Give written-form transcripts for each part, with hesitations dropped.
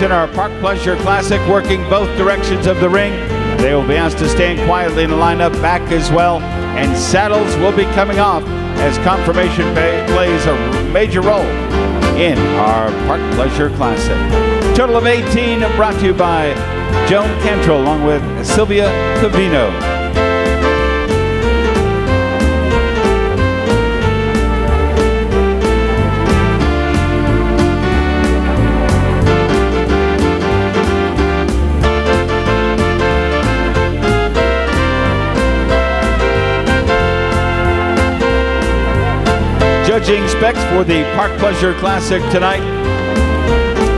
in our Park Pleasure Classic working both directions of the ring. They will be asked to stand quietly in the lineup back as well, and saddles will be coming off as confirmation plays a major role in our Park Pleasure Classic. Total of 18 brought to you by Joan Cantrell along with Sylvia Cavino. Judging specs for the Park Pleasure Classic tonight,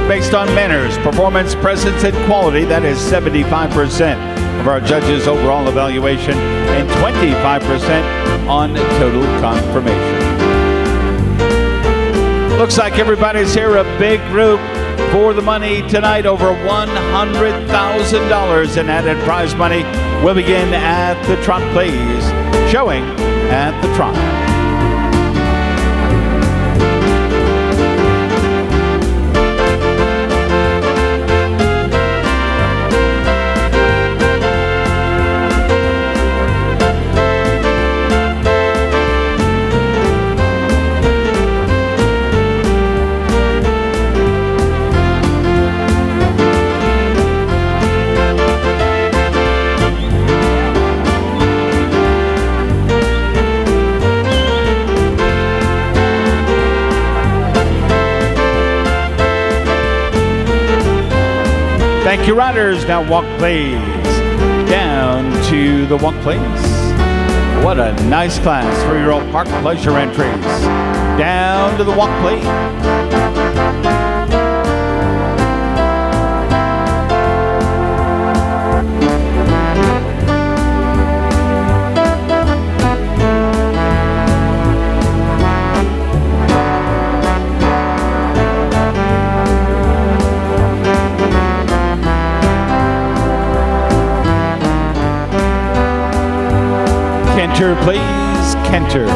based on manners, performance, presence, and quality, that is 75% of our judges' overall evaluation and 25% on total confirmation. Looks like everybody's here, a big group for the money tonight, over $100,000 in added prize money. Will begin at the Trot Plays, showing at the Trot. Thank you, riders. Now walk plays down to the walk plays. What a nice class for your old Park Pleasure entries. Down to the walk play. Canter, please, canter.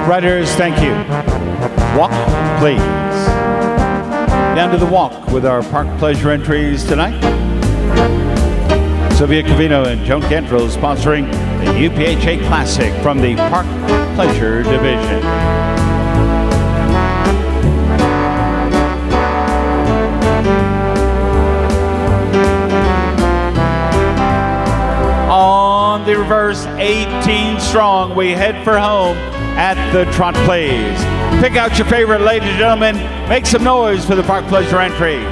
Riders, thank you. Walk, please. Down to the walk with our Park Pleasure entries tonight. Sylvia Cavino and Joan Cantrell sponsoring the UPHA Classic from the Park Pleasure Division. On the reverse, 18 strong, we head for home at the Trot Plays. Pick out your favorite, ladies and gentlemen. Make some noise for the Park Pleasure entries.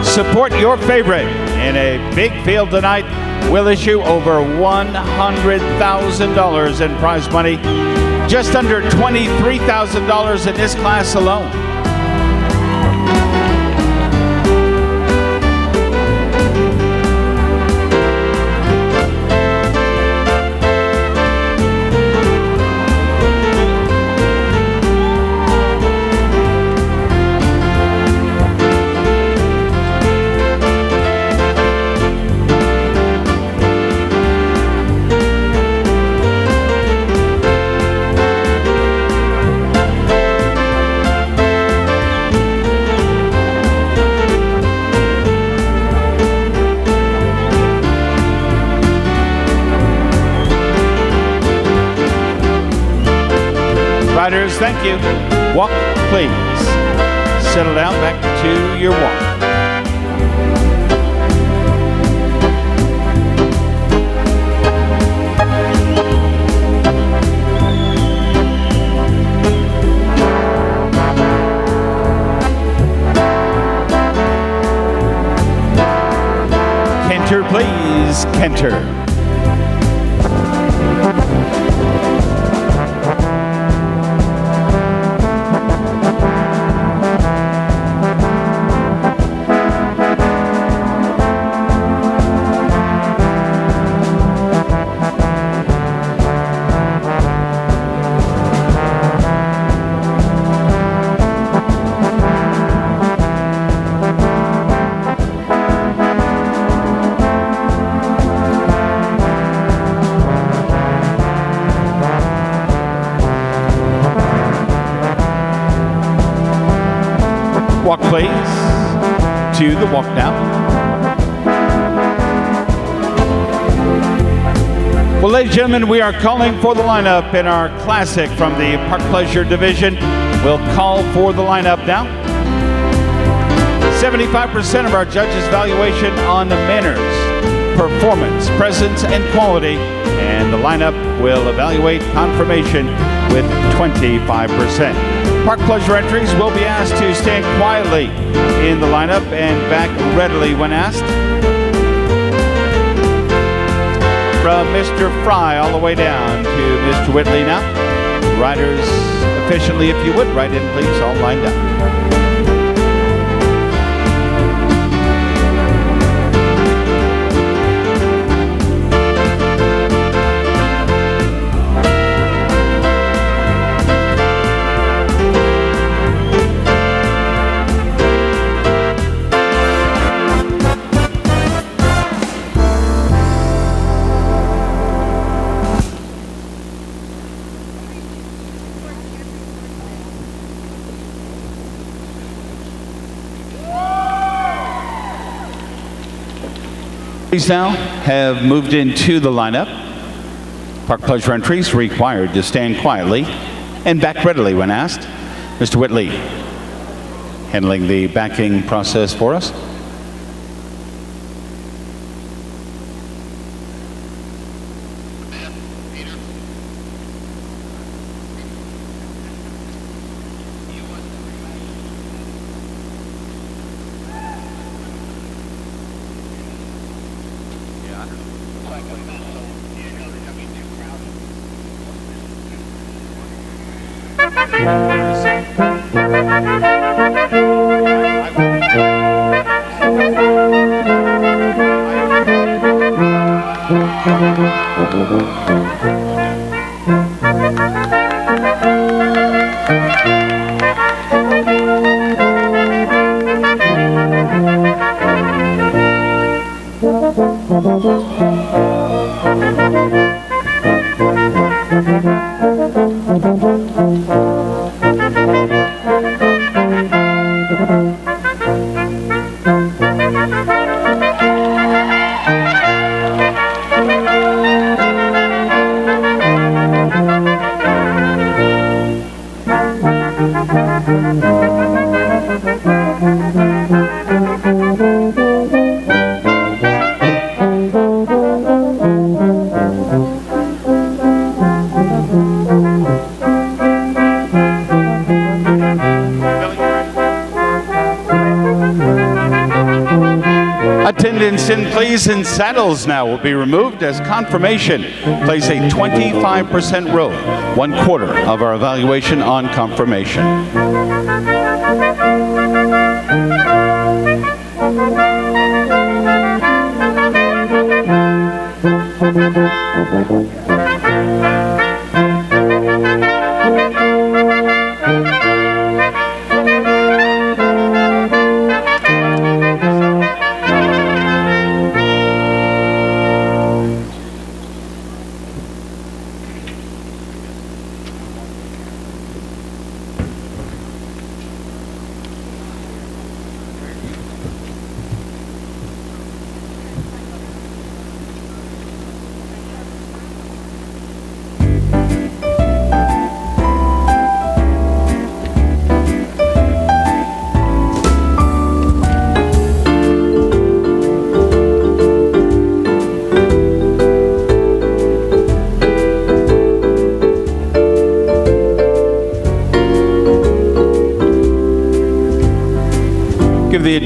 Support your favorite in a big field tonight. We'll issue over $100,000 in prize money. Just under $23,000 in this class alone. Riders, thank you. Walk, please. Settle down back to your walk. Cantor, please. Cantor. Walk, please. To the walk now. Well, ladies and gentlemen, we are calling for the lineup in our classic from the Park Pleasure Division. We'll call for the lineup now. 75% of our judges' valuation on the manners, performance, presence, and quality. And the lineup will evaluate confirmation with 25%. Park Pleasure entries will be asked to stand quietly in the lineup and back readily when asked. From Mr. Fry all the way down to Mr. Whitley now. Riders efficiently, if you would, right in please, all lined up. These now have moved into the lineup. Park Pleasure entries required to stand quietly and back readily when asked. Mr. Whitley handling the backing process for us. Attendance in please, and saddles now will be removed as confirmation plays a 25% role, 1/4 of our evaluation on confirmation.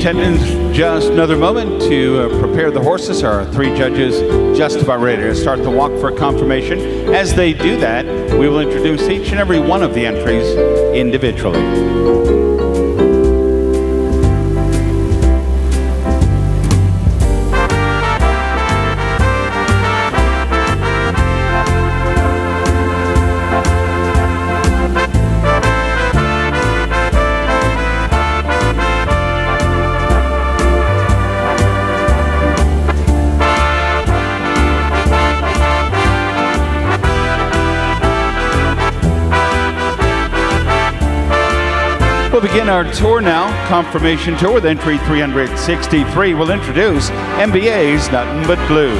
attendants just another moment to prepare the horses. Our three judges just about ready to start the walk for confirmation. As they do that, we will introduce each and every one of the entries individually. We'll begin our tour now, confirmation tour with entry 363. We'll introduce MBA's Nothing But Blue.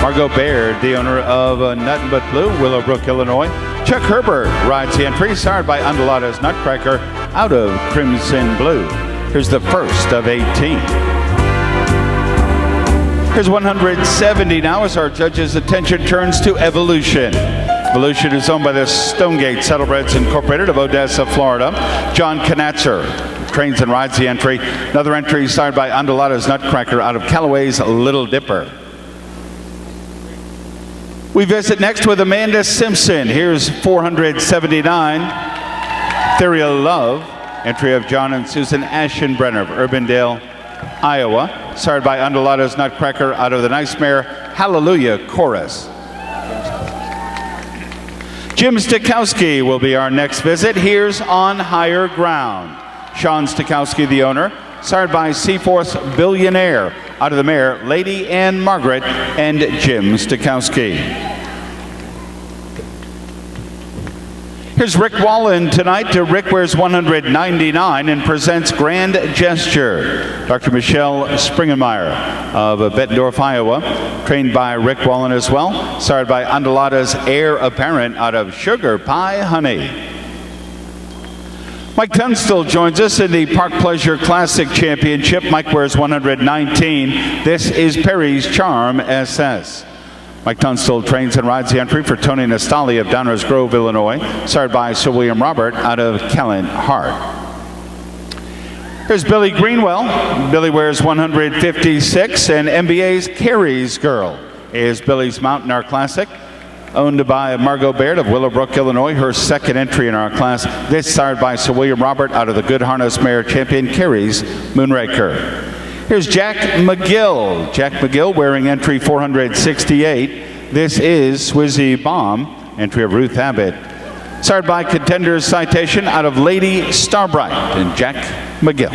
Margot Baird, the owner of Nothing But Blue, Willowbrook, Illinois. Chuck Herbert rides the entry, starred by Undulata's Nutcracker out of Crimson Blue. Here's the first of 18. Here's 170 now as our judges' attention turns to Evolution. Evolution is owned by the Stonegate Saddlebreds Incorporated of Odessa, Florida. John Knatzer trains and rides the entry. Another entry starred by Undulata's Nutcracker out of Callaway's Little Dipper. We visit next with Amanda Simpson. Here's 479. Ethereal Love, entry of John and Susan Ashenbrenner of Urbandale, Iowa. Starred by Undulata's Nutcracker out of the Nice Mare Hallelujah Chorus. Jim Stikowski will be our next visit. Here's On Higher Ground. Sean Stikowski, the owner, starred by Seaforth's Billionaire out of the mare Lady Anne Margaret and Jim Stikowski. Here's Rick Wallen tonight. Rick wears 199 and presents Grand Gesture. Dr. Michelle Springenmeyer of Bettendorf, Iowa, trained by Rick Wallen as well, starred by Undulata's Heir Apparent out of Sugar Pie Honey. Mike Tunstall joins us in the Park Pleasure Classic Championship. Mike wears 119. This is Peri's Charm SS. Mike Tunstall trains and rides the entry for Tony Nastali of Downers Grove, Illinois, starred by Sir William Robert out of Callan Hart. Here's Billy Greenwell. Billy wears 156, and MBA's Carrie's Girl is Billy's mount in our classic, owned by Margot Baird of Willowbrook, Illinois, her second entry in our class. This starred by Sir William Robert out of the Good Harness Mare Champion Carrie's Moonraker. Here's Jack McGill. Jack McGill wearing entry 468. This is Swizzy Bomb, entry of Ruth Abbott. Starred by Contenders Citation out of Lady Starbright and Jack McGill.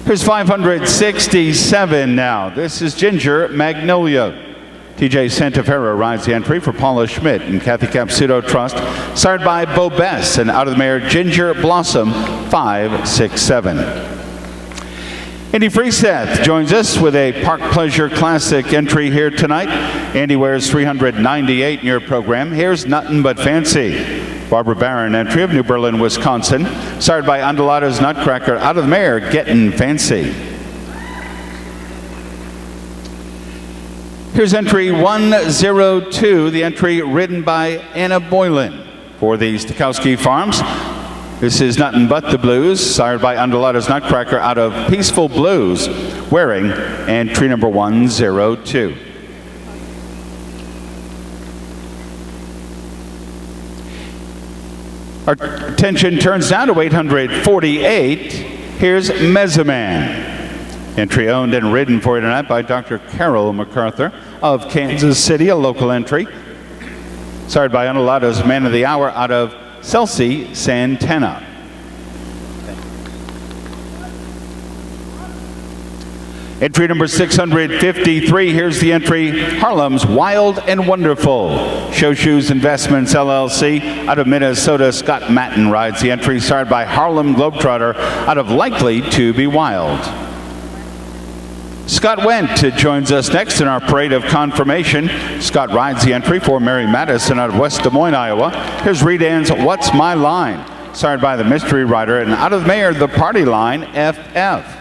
Here's 567 now. This is Ginger Magnolia. TJ Santaferra rides the entry for Paula Schmidt and Kathy Capsuto Trust, starred by Bo Bess and out of the mare Ginger Blossom 567. Andy Freeseth joins us with a Park Pleasure Classic entry here tonight. Andy wears 398 in your program. Here's Nothing But Fancy. Barbara Barron entry of New Berlin, Wisconsin, starred by Undulata's Nutcracker out of the mare Gettin' Fancy. Here's entry 102, the entry ridden by Anna Boylan for the Stikowski Farms. This is Nothing But the Blues, sired by Undulata's Nutcracker out of Peaceful Blues, wearing entry number 102. Our attention turns now to 848. Here's Mezzaman. Entry owned and ridden for you tonight by Dr. Carol MacArthur of Kansas City, a local entry. Starred by Undulata's Man of the Hour out of Celsi Santana. Entry number 653, here's the entry, Harlem's Wild and Wonderful. Show Shoes Investments, LLC, out of Minnesota, Scott Matten rides the entry, starred by Harlem Globetrotter out of Likely to Be Wild. Scott Wendt joins us next in our parade of confirmation. Scott rides the entry for Mary Madison out of West Des Moines, Iowa. Here's Redan's What's My Line, starred by the Mystery Rider, and out of the mare, the Party Line, FF.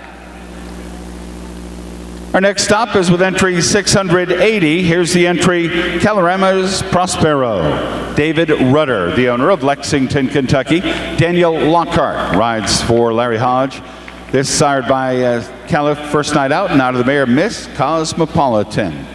Our next stop is with entry 680. Here's the entry, Calorama's Prospero. David Rudder, the owner of Lexington, Kentucky. Daniel Lockhart rides for Larry Hodge. This sired by Caliph, first night out, and out of the mare, Miss Cosmopolitan.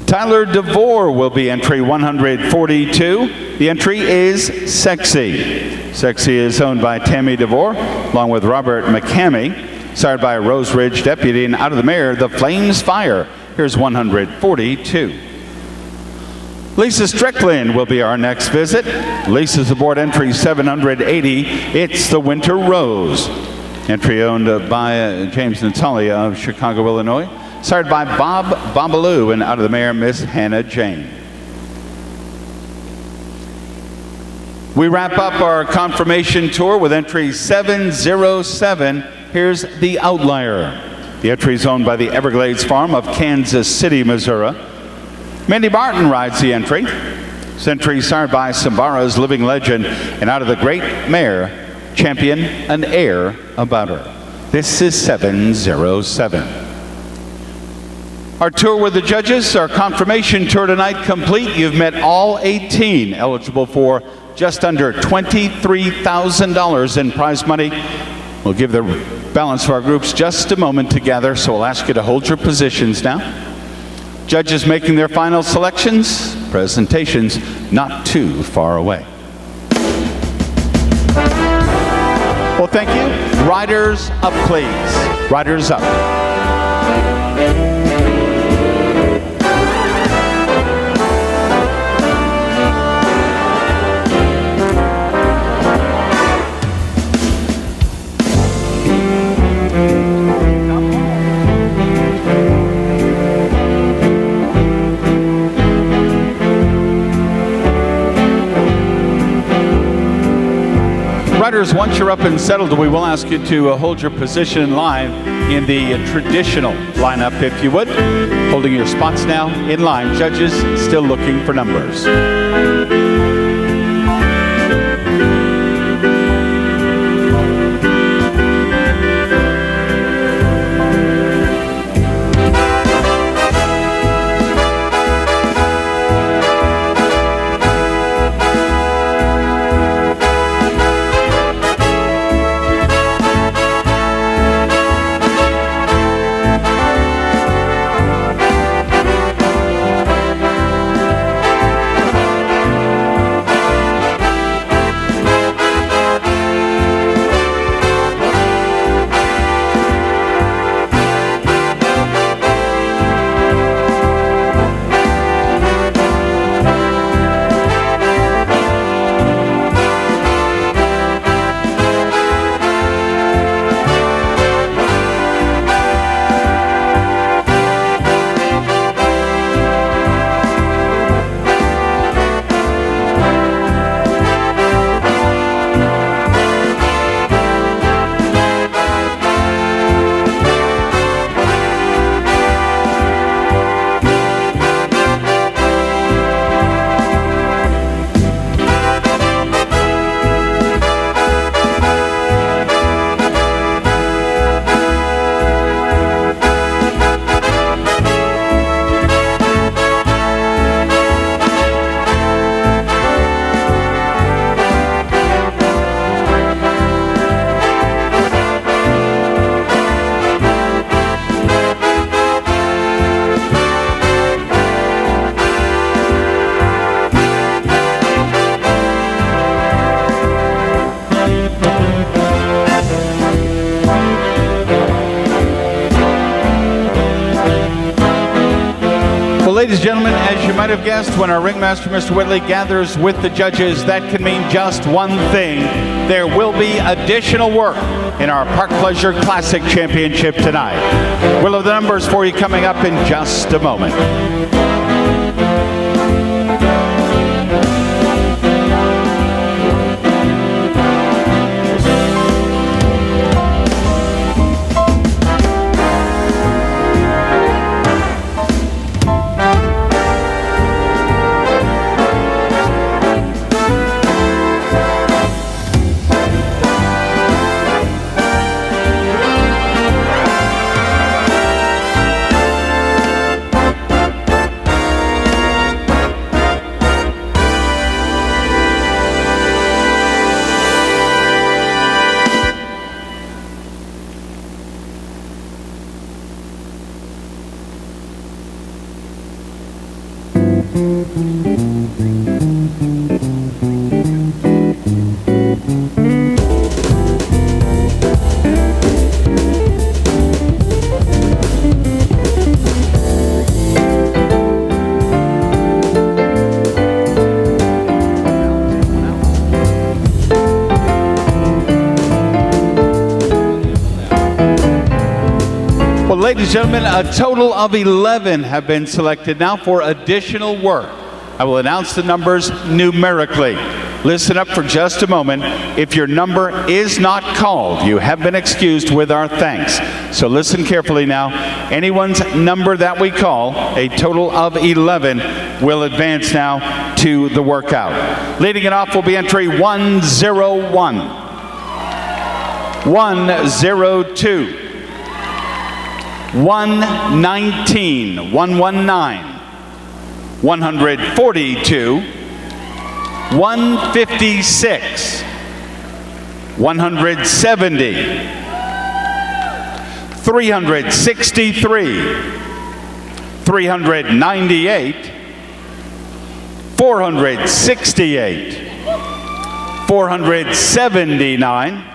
Tyler DeVore will be entry 142. The entry is Sexy. Sexy is owned by Tammy DeVore, along with Robert McCamey, sired by Rose Ridge Deputy, and out of the mare, the Flames Fire. Here's 142. Lisa Strickland will be our next visit. Lisa's aboard entry 780. It's the Winter Rose. Entry owned by James Natalia of Chicago, Illinois. Sired by Bob Babaloo, and out of the mare, Miss Hannah Jane. We wrap up our confirmation tour with entry 707. Here's the Outlier. The entry is owned by the Everglades Farm of Kansas City, Missouri. Mindy Martin rides the entry. This entry sired by Sambara's Living Legend, and out of the great mare, Champion, an Air About Her. This is 707. Our tour with the judges, our confirmation tour tonight complete. You've met all 18, eligible for just under $23,000 in prize money. We'll give the balance of our groups just a moment to gather, so we'll ask you to hold your positions now. Judges making their final selections, presentations not too far away. Well, thank you. Riders up, please. Riders up. Riders, once you're up and settled, we will ask you to hold your position in line in the traditional lineup, if you would. Holding your spots now in line. Judges still looking for numbers. Ladies and gentlemen, as you might have guessed, when our ringmaster, Mr. Whitley, gathers with the judges, that can mean just one thing. There will be additional work in our Park Pleasure Classic Championship tonight. We'll have the numbers for you coming up in just a moment. Ladies and gentlemen, a total of 11 have been selected now for additional work. I will announce the numbers numerically. Listen up for just a moment. If your number is not called, you have been excused with our thanks. So listen carefully now. Anyone's number that we call, a total of 11, will advance now to the workout. Leading it off will be entry 101, 102, 119, 119, 142, 156, 170, 363, 398, 468, 479,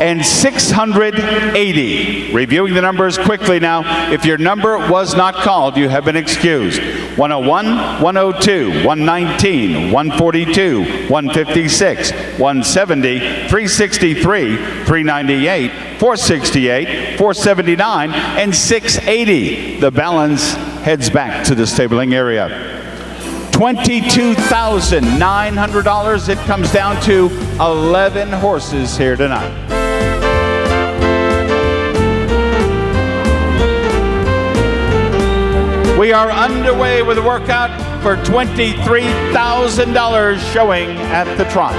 and 680. Reviewing the numbers quickly now. If your number was not called, you have been excused. 101, 102, 119, 142, 156, 170, 363, 398, 468, 479, and 680. The balance heads back to the stabling area. $22,900. It comes down to 11 horses here tonight. We are underway with a workout for $23,000 showing at the trot.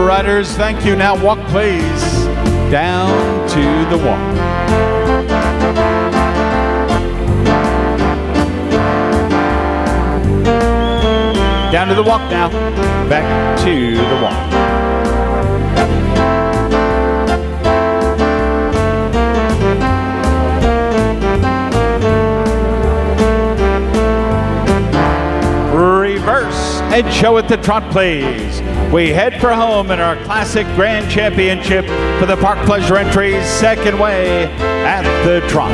Riders, thank you. Now walk, please, down to the walk. Down to the walk now. Back to the walk. Reverse and show at the trot, please. We head for home in our Classic Grand Championship for the Park Pleasure entries, second way at the trot.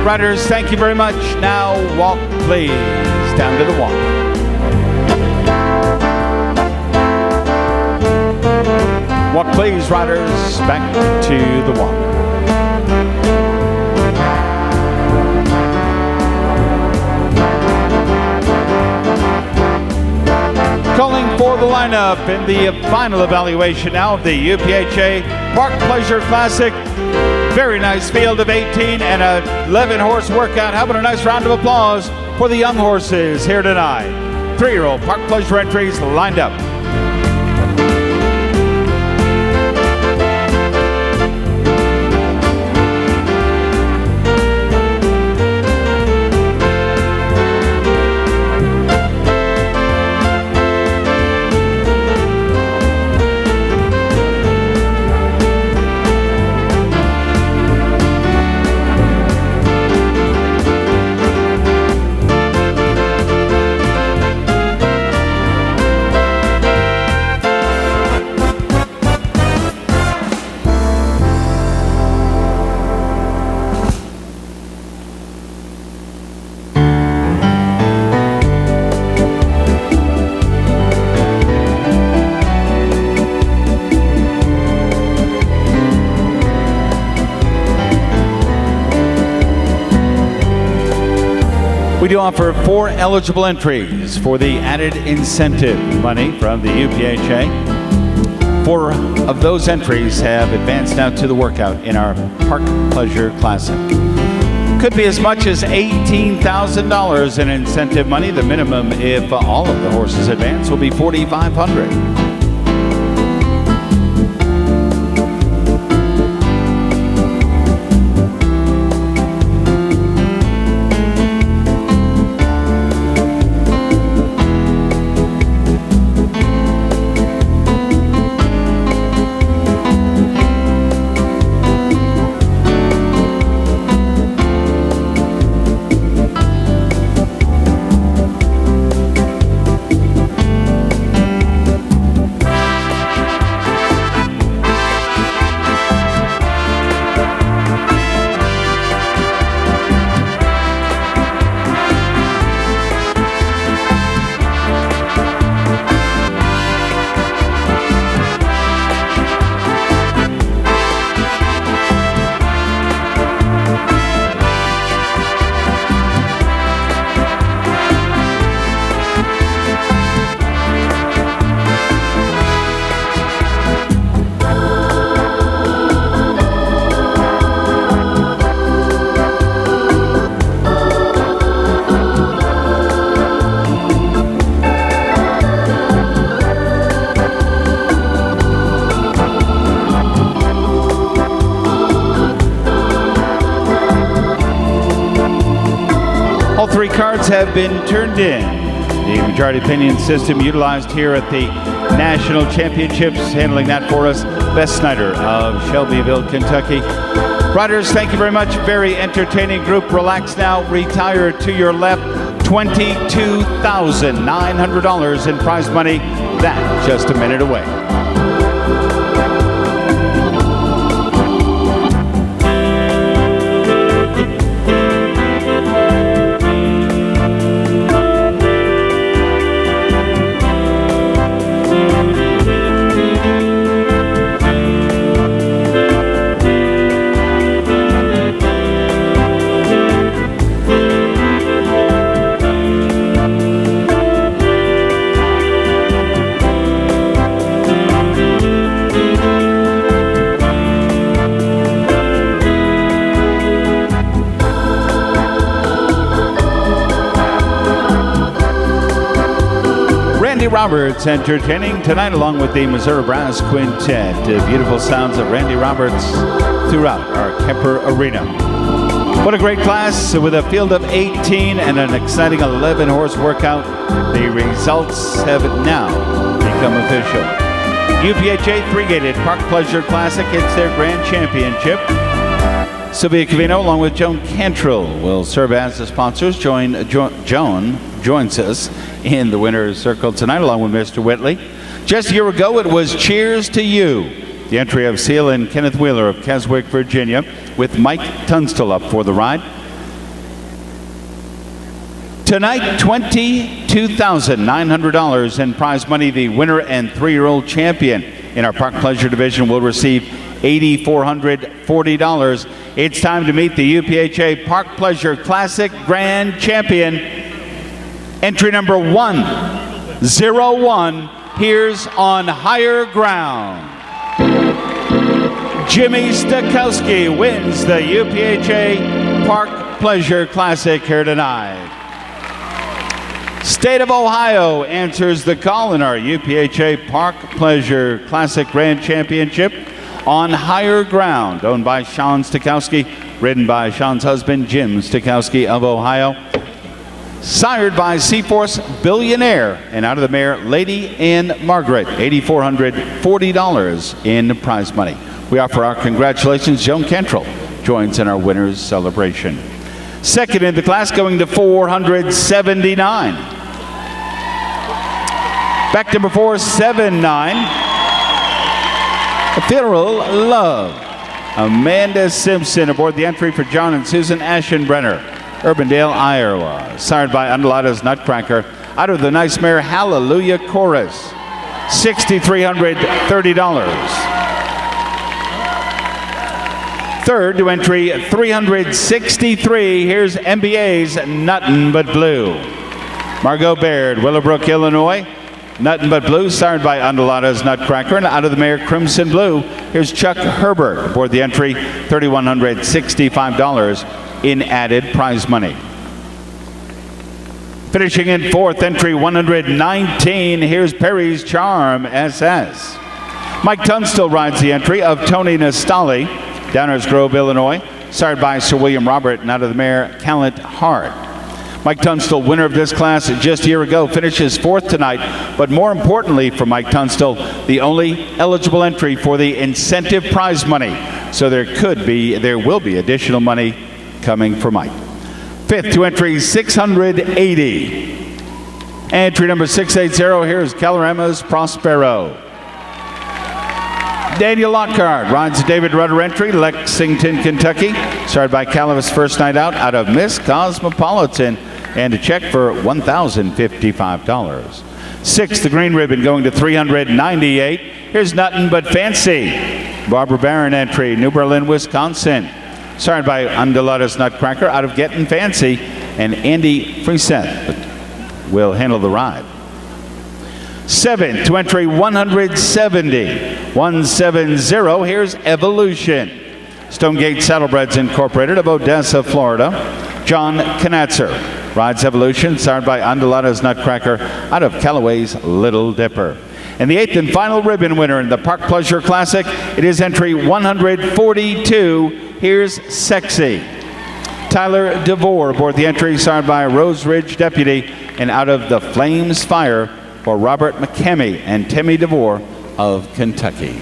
Riders, thank you very much. Now walk, please, down to the walk. Walk, please, riders, back to the walk. Calling for the lineup in the final evaluation now of the UPHA Park Pleasure Classic. Very nice field of 18 and a 11-horse workout. How about a nice round of applause for the young horses here tonight. 3-year-old Park Pleasure entries lined up. We do offer 4 eligible entries for the added incentive money from the UPHA. 4 of those entries have advanced out to the workout in our Park Pleasure Classic. Could be as much as $18,000 in incentive money. The minimum, if all of the horses advance, will be $4,500. All 3 cards have been turned in. The majority opinion system utilized here at the National Championships. Handling that for us, Beth Snyder of Shelbyville, Kentucky. Riders, thank you very much. Very entertaining group. Relax now. Retire to your left. $22,900 in prize money. That just a minute away. Randy Roberts entertaining tonight along with the Missouri Brass Quintet. Beautiful sounds of Randy Roberts throughout our Kemper Arena. What a great class with a field of 18 and an exciting 11-horse workout. The results have now become official. UPHA 3-gated Park Pleasure Classic, it's their grand championship. Sylvia Cavino along with Joan Cantrell will serve as the sponsors. Joan joins us in the winner's circle tonight along with Mr. Whitley. Just a year ago it was Cheers to You, the entry of Seal and Kenneth Wheeler of Keswick, Virginia, with Mike Tunstall up for the ride. Tonight, $22,900 in prize money. The winner and 3-year-old champion in our Park Pleasure division will receive $8,440. It's time to meet the UPHA Park Pleasure Classic Grand Champion. Entry number 101. Here's on higher ground. Jimmy Stakowski wins the UPHA Park Pleasure Classic here tonight. State of Ohio answers the call in our UPHA Park Pleasure Classic Grand Championship. On higher ground, owned by Sean Stakowski, ridden by Sean's husband, Jim Stakowski of Ohio. Sired by Seaforce Billionaire, and out of the mare, Lady Anne Margaret, $8,440 in prize money. We offer our congratulations. Joan Cantrell joins in our winner's celebration. Second in the class, going to 479. Back number 479. Funeral Love. Amanda Simpson aboard the entry for John and Susan Aschenbrenner, Urbandale, Iowa. Sired by Undulata's Nutcracker. Out of the nice mare, Hallelujah Chorus, $6,330. Third to entry 363, here's MBA's Nuttin' But Blue. Margot Baird, Willowbrook, Illinois. Nuttin' But Blue, sired by Undulata's Nutcracker, and out of the mare Crimson Blue, here's Chuck Herbert aboard the entry, $3,165 in added prize money. Finishing in fourth, entry 119, here's Peri's Charm SS. Mike Tunstall rides the entry of Tony Nastali, Downers Grove, Illinois, sired by Sir William Robert, and out of the mare Callant Heart. Mike Tunstall, winner of this class just a year ago, finishes fourth tonight, but more importantly for Mike Tunstall, the only eligible entry for the incentive prize money. So there will be additional money coming for Mike. Fifth to entry 680. Entry number 680, here's Calorama's Prospero. Daniel Lockhart rides the David Rudder entry, Lexington, Kentucky. Started by Calamus First Night Out of Miss Cosmopolitan, and a check for $1,055. Sixth, the green ribbon going to 398. Here's Nuttin' But Fancy. Barbara Barron entry, New Berlin, Wisconsin. Started by Undulata's Nutcracker out of Gettin' Fancy, and Andy Frisette will handle the ride. Seventh to entry 170. 170, here's Evolution. Stonegate Saddlebreds Incorporated of Odessa, Florida. John Knatzer rides Evolution, sired by Undulata's Nutcracker out of Callaway's Little Dipper. And the eighth and final ribbon winner in the Park Pleasure Classic, it is entry 142. Here's Sexy. Tyler DeVore aboard the entry, sired by Rose Ridge Deputy, and out of the Flames Fire for Robert McCamey and Timmy DeVore of Kentucky.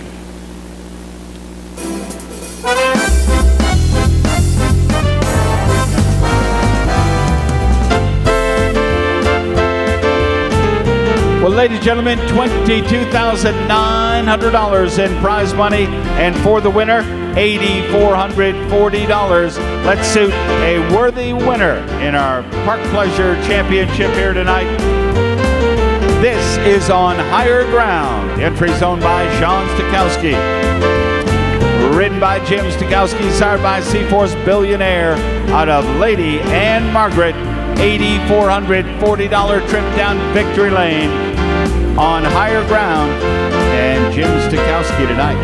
Well, ladies and gentlemen, $22,900 in prize money, and for the winner, $8,440. Let's suit a worthy winner in our Park Pleasure Championship here tonight. This is on Higher Ground. Entries owned by Sean Stikowski. Ridden by Jim Stikowski, sired by Seaforce Billionaire out of Lady Anne Margaret. $8,440 trip down Victory Lane on Higher Ground. And Jim Stikowski tonight.